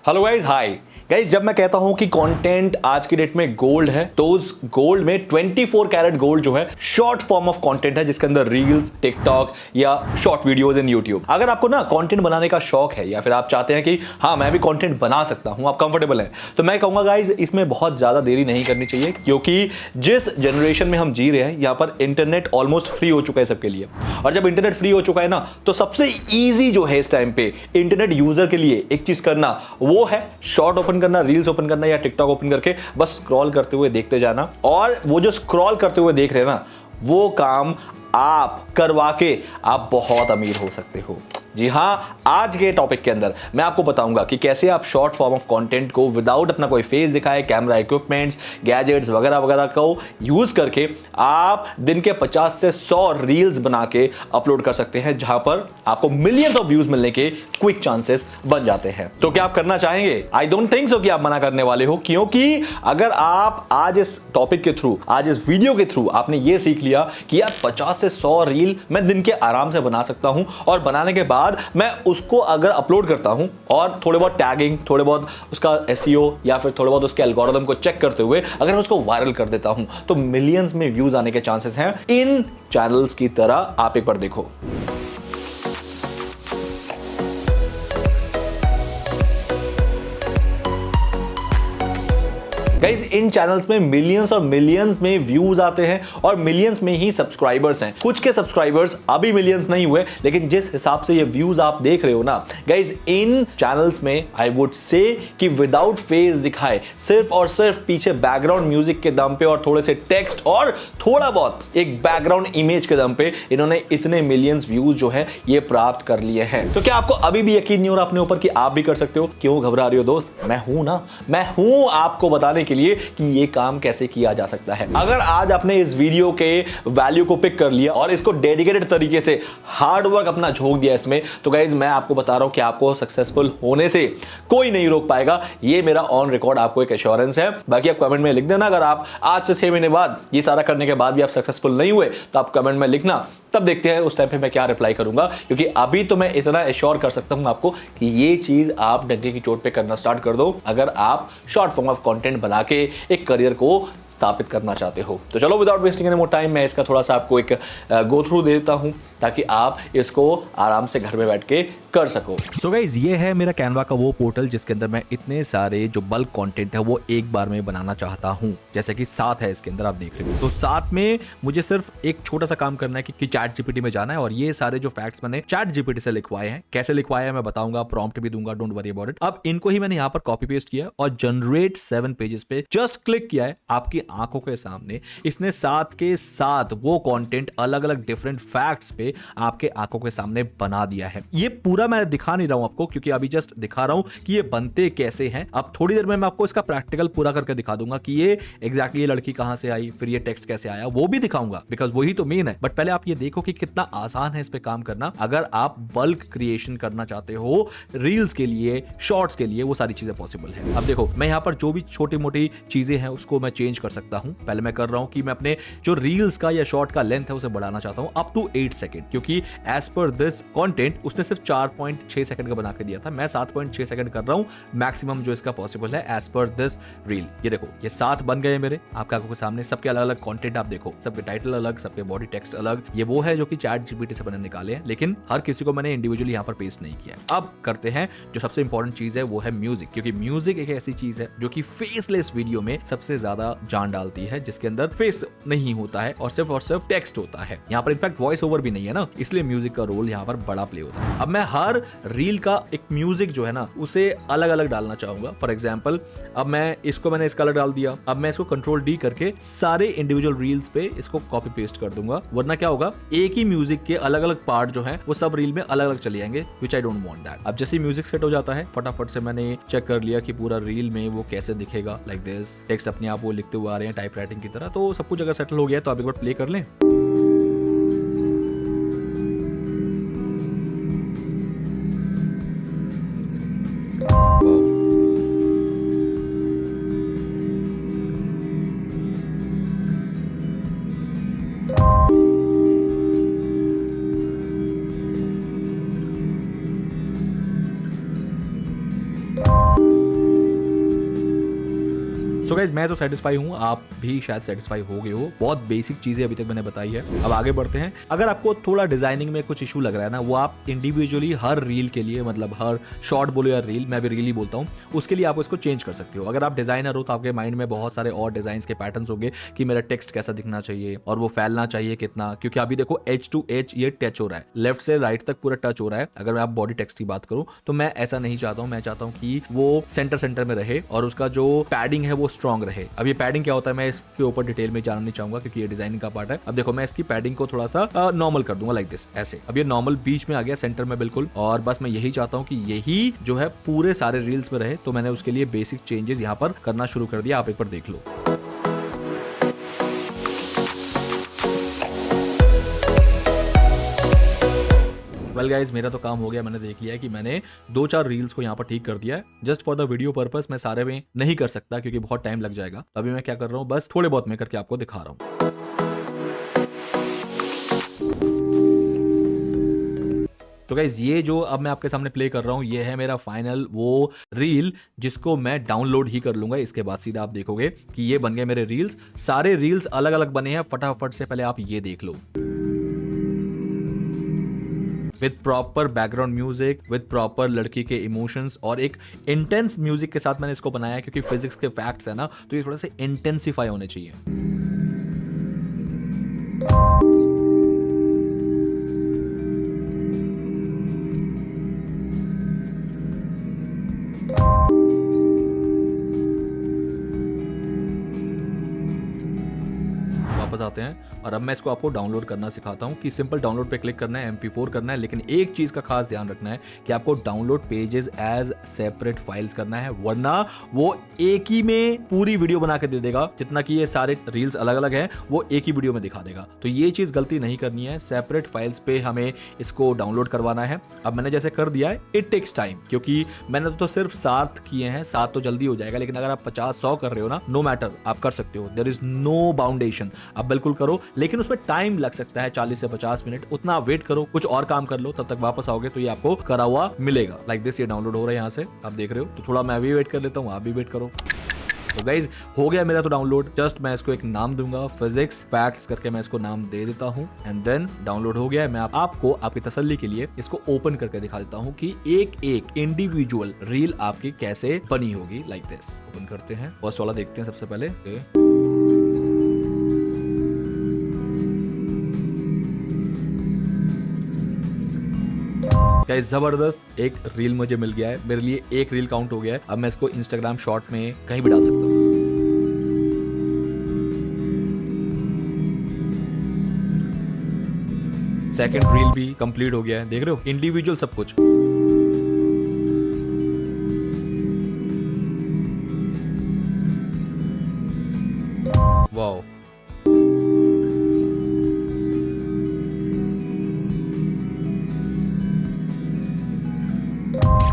Hello guys, hi guys. जब मैं कहता हूं कि कंटेंट आज की डेट में गोल्ड है, तो उस गोल्ड में 24 कैरेट गोल्ड जो है शॉर्ट फॉर्म ऑफ कंटेंट है, जिसके अंदर रील्स, टिकटॉक या शॉर्ट वीडियोस इन यूट्यूब। अगर आपको ना कंटेंट बनाने का शौक है या फिर आप चाहते हैं कि हाँ मैं भी कंटेंट बना सकता हूं, आप कंफर्टेबल हैं, तो मैं कहूंगा गाइस इसमें बहुत ज्यादा देरी नहीं करनी चाहिए, क्योंकि जिस जनरेशन में हम जी रहे हैं यहाँ पर इंटरनेट ऑलमोस्ट फ्री हो चुका है सबके लिए। और जब इंटरनेट फ्री हो चुका है ना, तो सबसे ईजी जो है इस टाइम पे इंटरनेट यूजर के लिए एक चीज करना, वो है शॉर्ट ओपन करना, रील्स ओपन करना या टिकटॉक ओपन करके बस स्क्रॉल करते हुए देखते जाना। और वो जो स्क्रॉल करते हुए देख रहे हैं ना, वो काम आप करवा के आप बहुत अमीर हो सकते हो। जी हां, आज के टॉपिक के अंदर मैं आपको बताऊंगा कि कैसे आप शॉर्ट फॉर्म ऑफ कंटेंट को विदाउट अपना कोई फेस दिखाए, कैमरा इक्विपमेंट्स, गैजेट्स वगैरह वगैरह को यूज करके आप दिन के 50 से 100 रील्स बना के अपलोड कर सकते हैं, जहां पर आपको मिलियंस ऑफ व्यूज मिलने के क्विक चांसेस बन जाते हैं। तो क्या आप करना चाहेंगे? आई डोंट थिंक सो कि आप मना करने वाले हो, क्योंकि अगर आप आज इस टॉपिक के थ्रू, आज इस वीडियो के थ्रू आपने ये सीख लिया कि यार 50 से 100 रील मैं दिन के आराम से बना सकता हूं, और बनाने के बाद मैं उसको अगर अपलोड करता हूं और थोड़े बहुत टैगिंग, थोड़े बहुत उसका एसईओ या फिर थोड़े बहुत उसके एल्गोरिथम को चेक करते हुए अगर मैं उसको वायरल कर देता हूं, तो मिलियंस में व्यूज आने के चांसेस हैं इन चैनल्स की तरह। आप एक बार देखो। गाइज, इन चैनल्स में मिलियंस और मिलियंस में व्यूज आते हैं और मिलियंस में ही सब्सक्राइबर्स हैं। कुछ के सब्सक्राइबर्स अभी मिलियंस नहीं हुए, लेकिन जिस हिसाब से ये व्यूज आप देख रहे हो ना गाइज, इन चैनल्स में आई वुड से कि विदाउट फेस दिखाए, सिर्फ और सिर्फ पीछे बैकग्राउंड म्यूजिक के दम पे और थोड़े से टेक्स्ट और थोड़ा बहुत एक बैकग्राउंड इमेज के दम पे इन्होंने इतने मिलियंस व्यूज जो है ये प्राप्त कर लिए हैं। तो क्या आपको अभी भी यकीन नहीं हो रहा अपने ऊपर कि आप भी कर सकते हो? क्यों घबरा रही हो दोस्त? मैं हूं ना, मैं हूं आपको बताने के लिए कि ये काम कैसे किया जा सकता है। अगर आज आपने इस वीडियो के वैल्यू को पिक कर लिया और इसको डेडिकेटेड तरीके से हार्ड वर्क अपना झोंक दिया इसमें, तो गाइज मैं आपको बता रहा हूं कि आपको सक्सेसफुल होने से कोई नहीं रोक पाएगा। ये मेरा ऑन रिकॉर्ड आपको एक एश्योरेंस है। बाकी आप कमेंट में लिख देना, अगर आप आज से 6 महीने बाद ये सारा करने के बाद भी आप सक्सेसफुल नहीं हुए, तो आप कमेंट में लिखना, तब देखते हैं उस टाइम पे मैं क्या रिप्लाई करूंगा। क्योंकि अभी तो मैं इतना एश्योर कर सकता हूं आपको कि ये चीज आप डंके की चोट पे करना स्टार्ट कर दो, अगर आप शॉर्ट फॉर्म ऑफ कंटेंट बना के एक करियर को स्थापित करना चाहते हो। तो चलो, without wasting any more time, मैं इसका थोड़ा सा आपको एक गो थ्रू देता हूं, ताकि आप इसको आराम से घर में बैठ के कर सको। सो गाइज, ये है मेरा कैनवा का वो पोर्टल जिसके अंदर मैं इतने सारे जो बल्क कंटेंट है वो एक बार में बनाना चाहता हूँ। जैसे कि 7 है इसके अंदर, आप देख रहे हो। तो 7 में मुझे सिर्फ एक छोटा सा काम करना है कि चैट जीपीटी में जाना है, और ये सारे जो फैक्ट्स मैंने चैट जीपीटी से लिखवाए हैं, कैसे लिखवाए हैं मैं बताऊंगा, प्रॉम्प्ट भी दूंगा, डोंट वरी अबाउट इट। अब इनको ही मैंने यहाँ पर कॉपी पेस्ट किया और जनरेट 7 पेजेस पे जस्ट क्लिक किया है। आपकी आंखों के सामने इसने 7 के 7 वो कंटेंट अलग अलग डिफरेंट फैक्ट्स पे आपके आंखों के सामने बना दिया है। ये पूरा मैं दिखा नहीं रहा हूं आपको, क्योंकि अभी जस्ट दिखा रहा हूं कि ये बनते कैसे हैं। अब थोड़ी देर में मैं आपको इसका प्रैक्टिकल पूरा करके दिखा दूंगा कि ये एग्जैक्टली ये लड़की कहां से आई, फिर ये टेक्स्ट कैसे आया, वो भी दिखाऊंगा, बिकॉज वही तो मेन है। बट पहले आप ये देखो कि कितना आसान है इस पे काम करना। अगर आप बल्क क्रिएशन करना चाहते हो रील्स के लिए, शॉर्ट्स के लिए, वो सारी चीजें पॉसिबल है। अब देखो, मैं यहां पर जो भी छोटी मोटी चीजें हैं उसको मैं चेंज कर सकता हूं। पहले मैं कर रहा हूं कि मैं अपने जो रील्स का या शॉर्ट का लेंथ है उसे बढ़ाना चाहता हूं अप टू 8 सेकंड, क्योंकि एज पर दिस कंटेंट उसने सिर्फ 4.6 सेकंड का बना के दिया था। मैं 7.6 सेकंड कर रहा हूं मैक्सिमम जो इसका पॉसिबल है एज पर दिस रील। ये देखो, ये 7 बन गए मेरे आपके आंखों के सामने। सबके अलग अलग कंटेंट आप देखो, सबके टाइटल अलग, सबके बॉडी टेक्स्ट अलग। ये वो है जो कि चैट जीपीटी से मैंने निकाले हैं, लेकिन हर किसी को मैंने इंडिविजुअली यहां पर पेस्ट नहीं किया है। अब करते हैं जो सबसे इंपॉर्टेंट चीज है, वो है म्यूजिक, क्योंकि म्यूजिक एक ऐसी चीज है जो कि फेसलेस वीडियो में सबसे ज्यादा जान डालती है, जिसके अंदर फेस नहीं होता है और सिर्फ टेक्स्ट होता है। यहाँ पर इनफैक्ट वॉइस ओवर भी नहीं है ना, इसलिए म्यूजिक का रोल यहाँ पर बड़ा प्ले होता है। अब मैं हर रील का एक म्यूजिक जो है ना उसे अलग अलग डालना चाहूंगा। फॉर एग्जाम्पल, अब मैं इसको मैंने इस कलर डाल दिया। अब मैं इसको कंट्रोल डी करके सारे इंडिविजुअल रील्स पे इसको कॉपी पेस्ट कर दूंगा, वरना क्या होगा, एक ही म्यूजिक के अलग अलग पार्ट जो है वो सब रील में अलग अलग चले जाएंगे, विच आई डोंट वांट दैट। अब जैसे ही म्यूजिक सेट हो जाता है, फटाफट से मैंने चेक कर लिया कि पूरा रील में वो कैसे दिखेगा, लाइक दिस। टेक्स्ट अपने आप वो लिखते हुए आ रहे हैं टाइप राइटिंग की तरह। तो सब कुछ अगर सेटल हो गया तो आप एक बार प्ले कर लें। सो गाइस मैं तो सेटिस्फाई हूँ, आप भी शायद सेटिस्फाई हो गए हो। बहुत बेसिक चीजें अभी तक मैंने बताई है। अब आगे बढ़ते हैं। अगर आपको थोड़ा डिजाइनिंग में कुछ इशू लग रहा है ना, वो आप इंडिविजुअली हर रील के लिए, मतलब हर शॉर्ट बोलो या रील, मैं भी रील ही बोलता हूँ, उसके लिए आप इसको चेंज कर सकते हो। अगर आप डिजाइनर हो तो आपके माइंड में बहुत सारे और डिजाइन के पैटर्न्स होंगे कि मेरा टेक्स्ट कैसा दिखना चाहिए और वो फैलना चाहिए कितना, क्योंकि अभी देखो एज टू एज ये टच हो रहा है, लेफ्ट से राइट तक पूरा टच हो रहा है। अगर मैं आप बॉडी टेक्स्ट की बात करूं तो मैं ऐसा नहीं चाहता हूं। मैं चाहता हूं कि वो सेंटर में रहे और उसका जो पैडिंग है वो स्ट्रांग रहे। अब ये पैडिंग क्या होता है मैं इसके ऊपर डिटेल में जानना नहीं चाहूंगा क्योंकि ये डिजाइनिंग का पार्ट है। अब देखो मैं इसकी पैडिंग को थोड़ा सा नॉर्मल कर दूंगा, लाइक दिस, ऐसे। अब ये नॉर्मल बीच में आ गया, सेंटर में बिल्कुल। और बस मैं यही चाहता हूं कि यही जो है पूरे सारे रील्स में रहे, तो मैंने उसके लिए बेसिक चेंजेस यहाँ पर करना शुरू कर दिया। आप एक बार देख लो। वेल गाइज मेरा तो काम हो गया। मैंने देख लिया है कि मैंने 2-4 रील्स को यहाँ पर ठीक कर दिया है। Just for the video purpose मैं सारे में नहीं कर सकता क्योंकि बहुत टाइम लग जाएगा। अभी मैं क्या कर रहा हूँ, बस थोड़े बहुत मैं करके आपको दिखा रहा हूँ। तो गाइज ये जो अब मैं आपके सामने प्ले कर रहा हूँ, ये है मेरा फाइनल वो रील जिसको मैं डाउनलोड ही कर लूंगा। इसके बाद सीधा आप देखोगे कि ये बन गए मेरे रील्स। सारे रील्स अलग अलग बने हैं। फटाफट से पहले आप ये देख लो, with proper background music, with proper लड़की के इमोशंस और एक इंटेंस म्यूजिक के साथ मैंने इसको बनाया है क्योंकि फिजिक्स के फैक्ट्स है ना, तो ये थोड़ा सा इंटेंसिफाई होने चाहिए। वापस आते हैं और अब मैं इसको आपको डाउनलोड करना सिखाता हूं कि सिंपल डाउनलोड पे क्लिक करना है, MP4 करना है। लेकिन एक चीज का खास ध्यान रखना है कि आपको download pages as separate files करना है, वरना वो एक ही में पूरी वीडियो बना के दे देगा। जितना कि ये सारे रील्स अलग अलग हैं वो एक ही वीडियो में दिखा देगा। तो ये चीज गलती नहीं करनी है। सेपरेट फाइल्स पे हमें इसको डाउनलोड करवाना है। अब मैंने जैसे कर दिया है, इट टेक्स टाइम, क्योंकि मैंने तो सिर्फ 7 किए हैं। 7 तो जल्दी हो जाएगा, लेकिन अगर आप 50-100 कर रहे हो ना, नो मैटर, आप कर सकते हो। देयर इज नो बाउंडेशन, आप बिल्कुल करो, लेकिन उसमें टाइम लग सकता है 40 से 50 मिनट। उतना आप वेट करो, कुछ और काम कर लो, तब तक वापस आओगे तो ये आपको करा हुआ मिलेगा। लाइक दिस ये डाउनलोड हो रहा है यहाँ से, आप देख रहे हो। तो थोड़ा मैं भी वेट कर लेता हूँ, आप भी वेट करो। तो गाइज हो गया मेरा तो डाउनलोड। जस्ट मैं इसको एक नाम दूंगा, फिजिक्स फैक्ट्स करके मैं इसको नाम दे देता हूँ एंड देन डाउनलोड हो गया है। मैं आपको आपकी तसल्ली के लिए इसको ओपन करके दिखा देता हूँ कि एक एक इंडिविजुअल रील आपकी कैसे बनी होगी। लाइक दिस ओपन करते हैं, फर्स्ट वाला देखते हैं सबसे पहले। गाइस जबरदस्त एक रील मुझे मिल गया है। मेरे लिए एक रील काउंट हो गया है। अब मैं इसको इंस्टाग्राम शॉर्ट में कहीं भी डाल सकता हूँ। सेकंड रील भी कंप्लीट हो गया है, देख रहे हो, इंडिविजुअल सब कुछ। वाओ,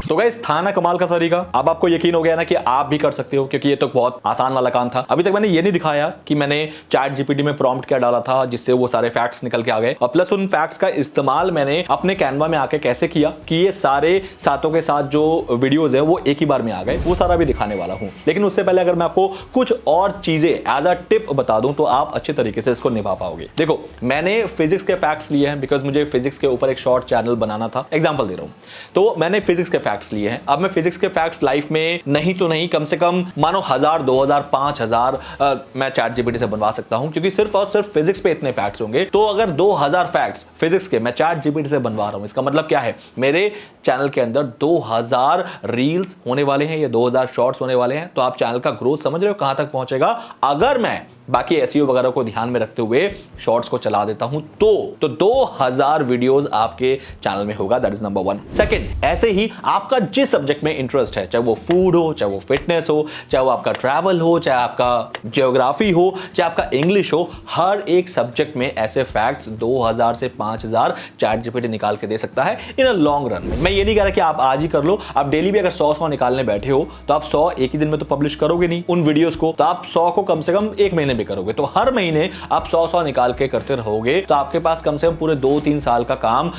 तो गाइस था ना कमाल का तरीका। अब आपको यकीन हो गया ना कि आप भी कर सकते हो, क्योंकि ये तो बहुत आसान वाला काम था। अभी तक मैंने ये नहीं दिखाया कि मैंने चैट जीपीटी में प्रॉम्प्ट क्या डाला था जिससे वो सारे फैक्ट्स निकल के आ गए, और प्लस उन फैक्ट्स का इस्तेमाल मैंने अपने कैनवा में आके कैसे किया कि ये सारे सातों के साथ जो वीडियोस है वो एक ही बार में आ गए, वो सारा भी दिखाने वाला हूं। लेकिन उससे पहले अगर मैं आपको कुछ और चीजें एज अ टिप बता दूं तो आप अच्छे तरीके से इसको निभा पाओगे। देखो मैंने फिजिक्स के फैक्ट्स लिए हैं बिकॉज मुझे फिजिक्स के ऊपर एक शॉर्ट चैनल बनाना था। एग्जाम्पल दे रहा हूं, तो मैंने फिजिक्स के फैक्ट्स लिए हैं। अब मैं फिजिक्स के फैक्ट्स लाइफ में नहीं तो नहीं, कम से कम मानो 1000, 2000, 5000 मैं चैट जीपीटी से बनवा सकता हूं, क्योंकि सिर्फ और सिर्फ फिजिक्स पे इतने फैक्ट्स होंगे। तो अगर 2000 फैक्ट्स फिजिक्स के मैं चैट जीपीटी से बनवा रहा हूं, इसका मतलब क्या है, मेरे चैनल के अंदर 2000 रील्स होने वाले हैं, ये 2000 शॉर्ट्स होने वाले हैं। तो आप चैनल का ग्रोथ समझ रहे हो कहां तक पहुंचेगा अगर मैं बाकी एसईओ वगैरह को ध्यान में रखते हुए शॉर्ट्स को चला देता हूं तो 2000 वीडियोस आपके चैनल में होगा। That is number 1। सेकंड, ऐसे ही आपका जिस सब्जेक्ट में इंटरेस्ट है, चाहे वो फूड हो, चाहे वो फिटनेस हो, चाहे वो आपका ट्रैवल हो, चाहे आपका जियोग्राफी हो, चाहे आपका इंग्लिश हो, हर एक सब्जेक्ट में ऐसे फैक्ट्स 2000 से 5000 चैट जीपीटी निकाल के दे सकता है इन अ लॉन्ग रन में। मैं ये नहीं कह रहा कि आप आज ही कर लो, आप डेली भी अगर 100 निकालने बैठे हो तो आप 100 एक ही दिन में तो पब्लिश करोगे नहीं उन वीडियोस को, तो आप 100 को कम से कम एक महीने भी करोगे तो हर महीने आप 100 निकाल के करते रहोगे तो आपके पास कम से कम पूरे 2-3 साल का काम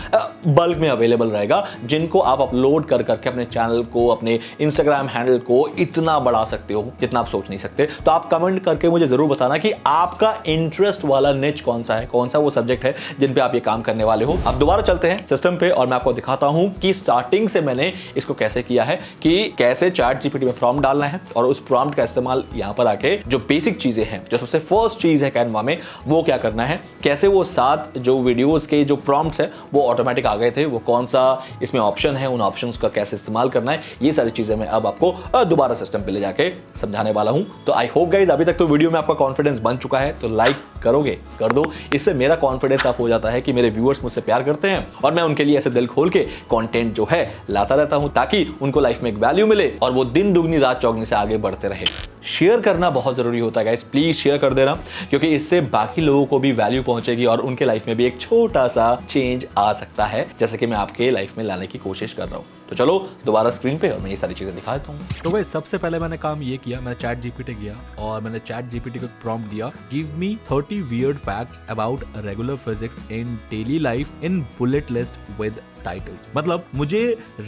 बल्क में अवेलेबल रहेगा, जिनको आप अपलोड कर करके अपने चैनल को, अपने इंस्टाग्राम हैंडल को इतना बढ़ा सकते हो जितना आप सोच नहीं सकते। तो आप कमेंट करके मुझे जरूर बताना कि आपका इंटरेस्ट वाला निच कौन सा है, कौन सा वो सब्जेक्ट है जिन पे आप ये काम करने वाले हो। अब दोबारा चलते हैं सिस्टम पे और मैं आपको दिखाता हूं कि स्टार्टिंग से मैंने इसको कैसे किया है, कि कैसे चैट जीपीटी में प्रॉम्प्ट डालना है और उस प्रॉम्प्ट का इस्तेमाल यहां पर आके जो बेसिक चीजें हैं, जो सबसे फर्स्ट चीज है कैनवा में, वो क्या करना है, कैसे वो 7 जो वीडियोस के जो प्रॉम्प्ट्स है वो ऑटोमेटिक आ गए थे, वो कौन सा इसमें ऑप्शन है, उन ऑप्शंस का कैसे इस्तेमाल करना है, ये सारी चीजें मैं अब आपको दोबारा सिस्टम पे ले जाके समझाने वाला हूं। तो आई होप गाइस अभी तक तो वीडियो में आपका कॉन्फिडेंस बन चुका है, तो लाइक करोगे, कर दो। इससे मेरा कॉन्फिडेंस अप हो जाता है कि मेरे व्यूअर्स मुझसे प्यार करते हैं और मैं उनके लिए ऐसे दिल खोल के कंटेंट जो है लाता रहता हूं, ताकि उनको लाइफ में एक वैल्यू मिले और वो दिन दुगनी रात चौगनी से आगे बढ़ते रहे। शेयर करना बहुत जरूरी होता है गाइस, प्लीज शेयर कर देना, क्योंकि इससे बाकी लोगों को भी वैल्यू पहुंचेगी और उनके लाइफ में भी एक छोटा सा चेंज आ सकता है, जैसे कि मैं आपके लाइफ में लाने की कोशिश कर रहा हूं। तो चलो दोबारा स्क्रीन पे और मैं ये सारी चीजें दिखा देता हूं। तो भाई सबसे पहले मैंने काम ये किया, मैंने चैट जीपीटी गया और मैंने चैट जीपीटी को प्रॉम्प्ट दिया, give me 30 weird facts about regular physics in daily life in bullet list with titles. मतलब मुझे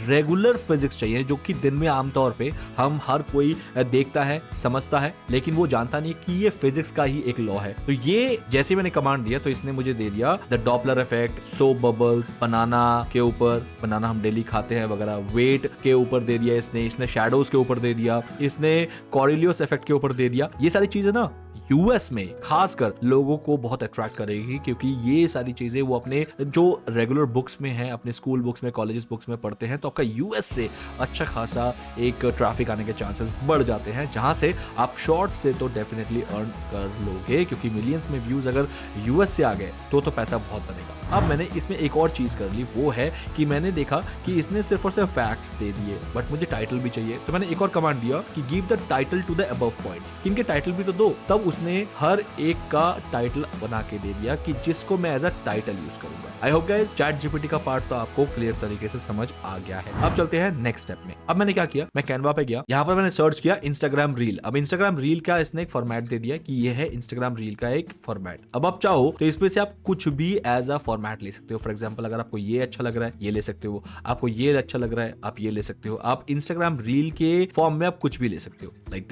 रेगुलर फिजिक्स चाहिए जो कि दिन में आमतौर पे हम हर कोई देखता है, समझता है, लेकिन वो जानता नहीं कि ये फिजिक्स का ही एक लॉ है। तो ये जैसे मैंने कमांड दिया तो इसने मुझे दे दिया the Doppler effect, soap bubbles, banana के ऊपर, बनाना हम डेली खाते हैं वगैरह, वेट के ऊपर दे दिया इसने शैडोज के ऊपर दे दिया, इसने कॉरिलियस इफेक्ट के ऊपर दे दिया। ये सारी चीजें ना यूएस में खासकर लोगों को बहुत अट्रैक्ट करेगी, क्योंकि ये सारी चीजें वो अपने जो रेगुलर बुक्स में है, अपने स्कूल बुक्स में, कॉलेजेस बुक्स में पढ़ते हैं, तो आपका यूएस से अच्छा खासा एक ट्रैफिक आने के चांसेस बढ़ जाते हैं, जहां से आप शॉर्ट से तो डेफिनेटली अर्न कर लोगे, क्योंकि मिलियंस में व्यूज अगर यूएस से आ गए तो पैसा बहुत बनेगा। अब मैंने इसमें एक और चीज कर ली, वो है कि मैंने देखा कि इसने सिर्फ और सिर्फ फैक्ट्स दे दिए, बट मुझे टाइटल भी चाहिए, तो मैंने एक और कमांड दिया कि give the title to the above points, इनके टाइटल भी तो दो। तब उसने हर एक का टाइटल बना के दे दिया कि जिसको मैं एज अ टाइटल यूज करूंगा। I hope guys chat GPT का पार्ट तो आपको क्लियर तरीके से समझ आ गया है। अब चलते हैं नेक्स्ट स्टेप में। अब मैंने क्या किया, मैं कैनवा पे गया, यहाँ पर मैंने सर्च किया इंस्टाग्राम रील। अब इंस्टाग्राम रील का इसने एक फॉर्मेट दे दिया कि ये है इंस्टाग्राम रील का एक फॉर्मेट। अब आप चाहो तो इसमें से आप कुछ भी एज अ फॉर्मेट ले सकते हो। फॉर एग्जाम्पल अगर आपको ये अच्छा लग रहा है ये ले सकते हो, आपको ये अच्छा लग रहा है आप ये ले सकते हो। आप इंस्टाग्राम रील के फॉर्म में आप कुछ भी ले सकते हो, लाइक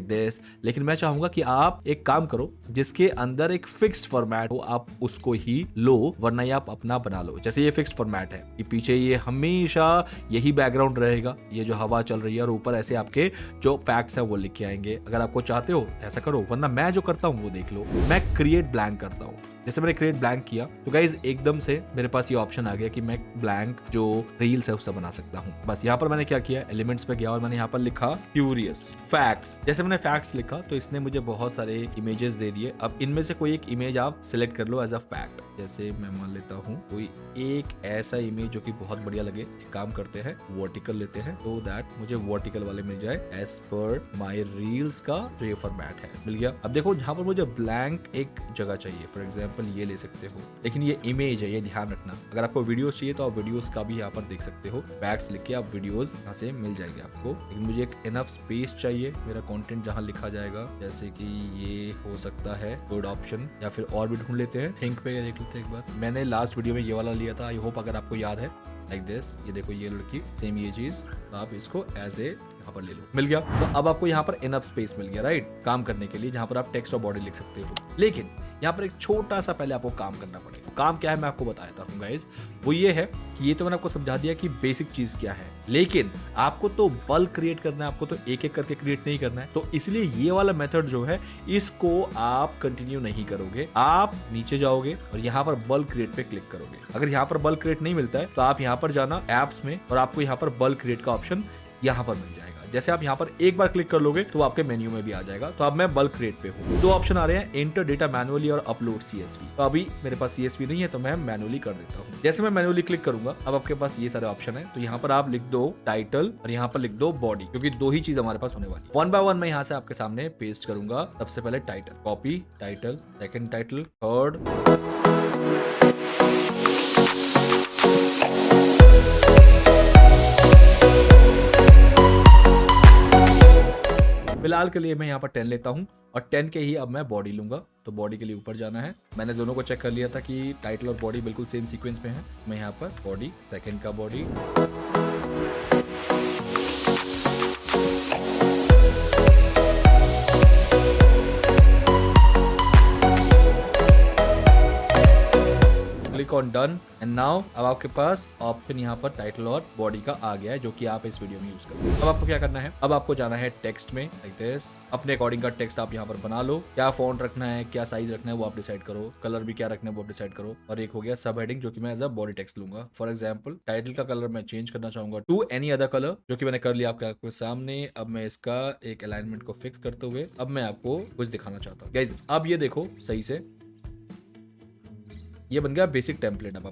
दिस। लेकिन मैं चाहूंगा कि आप एक काम करो जिसके अंदर एक फिक्स्ड फॉर्मेट हो, आप उसको ही लो, वरना ये आप अपना बना लो। जैसे ये फिक्स्ड फॉर्मेट है, ये पीछे ये हमेशा यही बैकग्राउंड रहेगा, ये जो हवा चल रही है, और ऊपर ऐसे आपके जो फैक्ट्स है वो लिख के आएंगे। अगर आपको चाहते हो ऐसा करो, वरना मैं जो करता हूँ वो देख लो। मैं क्रिएट ब्लैंक करता हूँ। जैसे मैंने क्रिएट ब्लैंक किया तो गाइज एकदम से मेरे पास ये ऑप्शन आ गया कि मैं ब्लैंक जो रील्स है उससे बना सकता हूँ। बस यहाँ पर मैंने क्या किया, एलिमेंट्स पे गया और मैंने यहाँ पर लिखा क्यूरियस फैक्ट्स। जैसे मैंने फैक्ट्स लिखा तो इसने मुझे बहुत सारे इमेजेस दे दिए। अब इनमें से कोई एक इमेज आप सिलेक्ट कर लो एज अ फैक्ट। जैसे मैं मान लेता हूँ कोई एक ऐसा इमेज जो कि बहुत बढ़िया लगे। एक काम करते हैं, वर्टिकल लेते हैं तो दैट मुझे वर्टिकल वाले मिल जाए एज पर माई रील्स का जो ये फॉर्मेट है। मिल गया। अब देखो जहाँ पर मुझे ब्लैंक एक जगह चाहिए, फॉर एग्जाम्पल ये ले सकते हो, लेकिन ये इमेज है, ये ध्यान रखना। अगर आपको वीडियोस चाहिए तो आप वीडियोस का भी यहाँ पर देख सकते हो, फैक्ट्स लिख के आप वीडियोस यहाँ से मिल जाएंगे आपको। लेकिन मुझे एक इनफ स्पेस चाहिए मेरा कंटेंट जहाँ लिखा जाएगा, जैसे कि ये हो सकता है गुड ऑप्शन, या फिर और भी ढूंढ लेते हैं। थिंक पे देख लेते हैं एक बार। मैंने लास्ट वीडियो में ये वाला लिया था, आई होप अगर आपको याद है, लाइक दिस। ये देखो ये लड़की सेम ये चीज, आप इसको एज ए यहाँ पर ले लो। मिल गया। तो अब आपको यहाँ पर इनफ स्पेस मिल गया, राइट, काम करने के लिए, जहाँ पर आप टेक्स्ट और बॉडी लिख सकते हो। लेकिन यहाँ पर एक छोटा सा पहले आपको काम करना पड़ेगा। काम क्या है मैं आपको बताता हूँ गाइज। वो ये है कि ये तो मैंने आपको समझा दिया कि बेसिक चीज क्या है, लेकिन आपको तो बल्क क्रिएट करना है, आपको तो एक एक करके क्रिएट नहीं करना है। तो इसलिए ये वाला मेथड जो है इसको आप कंटिन्यू नहीं करोगे। आप नीचे जाओगे और यहाँ पर बल्क क्रिएट पे क्लिक करोगे। अगर यहाँ पर बल्क क्रिएट नहीं मिलता है तो आप यहाँ पर जाना एप्स में और आपको यहाँ पर बल्क क्रिएट का ऑप्शन यहाँ पर मिल जाएगा। जैसे आप यहाँ पर एक बार क्लिक कर लोगे तो आपके मेन्यू में भी आ जाएगा। तो अब मैं बल्क क्रिएट पे हूँ। दो ऑप्शन आ रहे हैं, एंटर डेटा मैनुअली और अपलोड CSV। तो अभी मेरे पास CSV नहीं है तो मैं मैनुअली कर देता हूँ। जैसे मैं मैनुअली क्लिक करूंगा अब आपके पास ये सारे ऑप्शन है। तो यहाँ पर आप लिख दो टाइटल और यहाँ पर लिख दो बॉडी, क्योंकि दो ही चीज हमारे पास होने वाली। 1 बाय 1 मैं यहाँ से आपके सामने पेस्ट करूंगा। सबसे पहले title, copy title, second title, third, फिलहाल के लिए मैं यहाँ पर 10 लेता हूँ और 10 के ही अब मैं बॉडी लूंगा। तो बॉडी के लिए ऊपर जाना है। मैंने दोनों को चेक कर लिया था कि टाइटल और बॉडी बिल्कुल सेम सीक्वेंस में है। मैं यहाँ पर बॉडी, सेकंड का body, click on done and now अब आपके पास ऑप्शन यहाँ पर टाइटल और बॉडी का आ गया है, जो कि आप इस वीडियो में यूज करें। अब आपको क्या करना है, अब आपको जाना है टेक्स्ट में, लाइक दिस। अपने अकॉर्डिंग का टेक्स्ट आप यहाँ पर बना लो। क्या फॉन्ट रखना है, क्या साइज रखना है वो आप डिसाइड करो। कलर भी क्या रखना है वो आप डिसाइड करो। और एक हो गया सब हेडिंग, जो कि मैं एज अ बॉडी टेक्स्ट लूंगा। फॉर एग्जाम्पल टाइटल का कलर मैं चेंज करना चाहूंगा टू एनी अदर कलर, जो कि मैंने कर लिया आपके सामने। अब मैं इसका एक अलाइनमेंट को फिक्स करते हुए अब मैं आपको कुछ दिखाना चाहता हूँ। गाइस अब ये देखो सही से, ये बन गया बेसिक टेम्पलेट। अब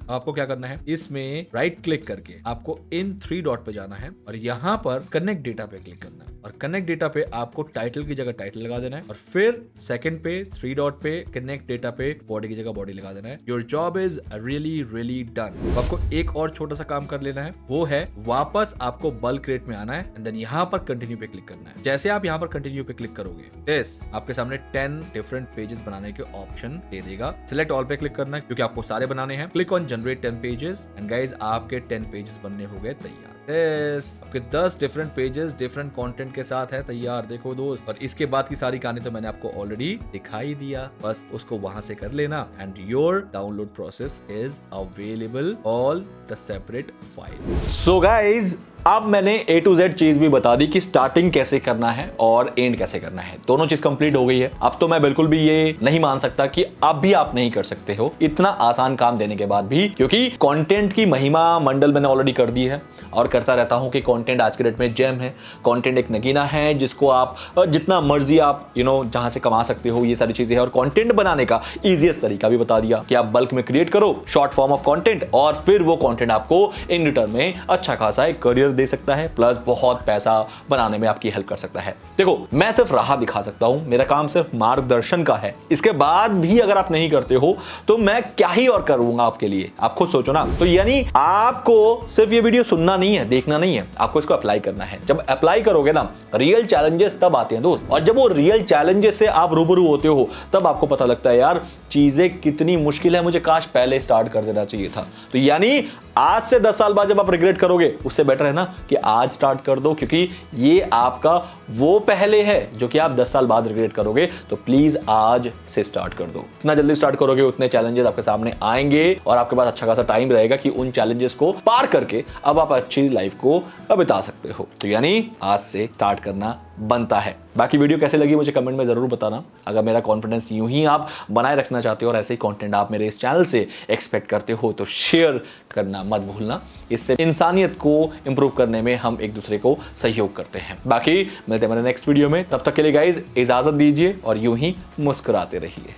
आपको क्या करना है, इसमें राइट क्लिक करके आपको इन 3 डॉट पे जाना है और यहाँ पर कनेक्ट डेटा पे क्लिक करना है। और कनेक्ट डेटा पे आपको टाइटल की जगह टाइटल लगा देना है और फिर सेकंड पे 3 डॉट पे कनेक्ट डेटा पे बॉडी की जगह बॉडी लगा देना है। Your job is really done. आपको एक और छोटा सा काम कर लेना है, वो है वापस आपको बल्क रेट में आना है एंड देन यहाँ पर कंटिन्यू पे क्लिक करना है। जैसे आप यहाँ पर कंटिन्यू पे क्लिक करोगे, यस आपके सामने 10 डिफरेंट पेजेस बनाने के ऑप्शन दे देगा। सिलेक्ट ऑल पे क्लिक करना है क्योंकि आपको सारे बनाने हैं। Click on generate 10 pages and guys आपके 10 पेजेस बनने हो गए तैयार। आपके 10 डिफरेंट पेजेस डिफरेंट कंटेंट के साथ है तैयार। देखो दोस्त, और इसके बाद की सारी कहानी तो मैंने आपको ऑलरेडी दिखाई दिया, बस उसको वहां से कर लेना and your download process is available all the separate file. So guys अब मैंने A to Z चीज भी बता दी कि स्टार्टिंग कैसे करना है और एंड कैसे करना है। दोनों चीज कंप्लीट हो गई है। अब तो मैं बिल्कुल भी ये नहीं मान सकता कि अब भी आप नहीं कर सकते हो इतना आसान काम देने के बाद भी, क्योंकि कंटेंट की महिमा मंडल मैंने ऑलरेडी कर दी है और करता रहता हूं कि कंटेंट आज के डेट में जेम है। कंटेंट एक नगीना है जिसको आप जितना मर्जी आप जहां से कमा सकते हो, ये सारी चीजें हैं। और कंटेंट बनाने का इजीएस्ट तरीका भी बता दिया कि आप बल्क में क्रिएट करो शॉर्ट फॉर्म ऑफ कंटेंट और फिर वो कंटेंट आपको इन रिटर्न में अच्छा खासा एक करियर दे सकता है, प्लस बहुत पैसा बनाने में आपकी हेल्प कर सकता है। देखो मैं सिर्फ राह दिखा सकता हूं, मेरा काम सिर्फ मार्गदर्शन का है। इसके बाद भी अगर आप नहीं करते हो तो मैं क्या ही और करूंगा आपके लिए, आप खुद सोचो ना। तो यानी आपको सिर्फ ये वीडियो सुनना नहीं है, देखना नहीं है, आपको इसको अप्लाई करना है। जब अप्लाई करोगे ना, रियल चैलेंजेस तब आते हैं दोस्त, और जब वो रियल चैलेंजेस से आप रूबरू होते हो तब आपको पता लगता है यार चीजें कितनी मुश्किल है, मुझे काश पहले स्टार्ट कर देना चाहिए था। तो यानी आज से 10 साल बाद जब आप रिग्रेट करोगे उससे बेटर है ना कि आज स्टार्ट कर दो, क्योंकि ये आपका वो पहले है जो कि आप 10 साल बाद रिग्रेट करोगे। तो प्लीज आज से स्टार्ट कर दो। जितना जल्दी स्टार्ट करोगे उतने चैलेंजेस आपके सामने आएंगे और आपके पास अच्छा खासा टाइम रहेगा कि उन चैलेंजेस को पार करके अब आप अच्छी लाइफ को बिता सकते हो। तो यानी आज से स्टार्ट करना बनता है। बाकी वीडियो कैसे लगी मुझे कमेंट में जरूर बताना। अगर मेरा कॉन्फिडेंस यूं ही आप बनाए रखना चाहते हो और ऐसे ही कंटेंट आप मेरे इस चैनल से एक्सपेक्ट करते हो तो शेयर करना मत भूलना। इससे इंसानियत को इंप्रूव करने में हम एक दूसरे को सहयोग करते हैं। बाकी मिलते हैं मेरे नेक्स्ट वीडियो में, तब तक के लिए गाइज इजाजत दीजिए और यूं ही मुस्कुराते रहिए।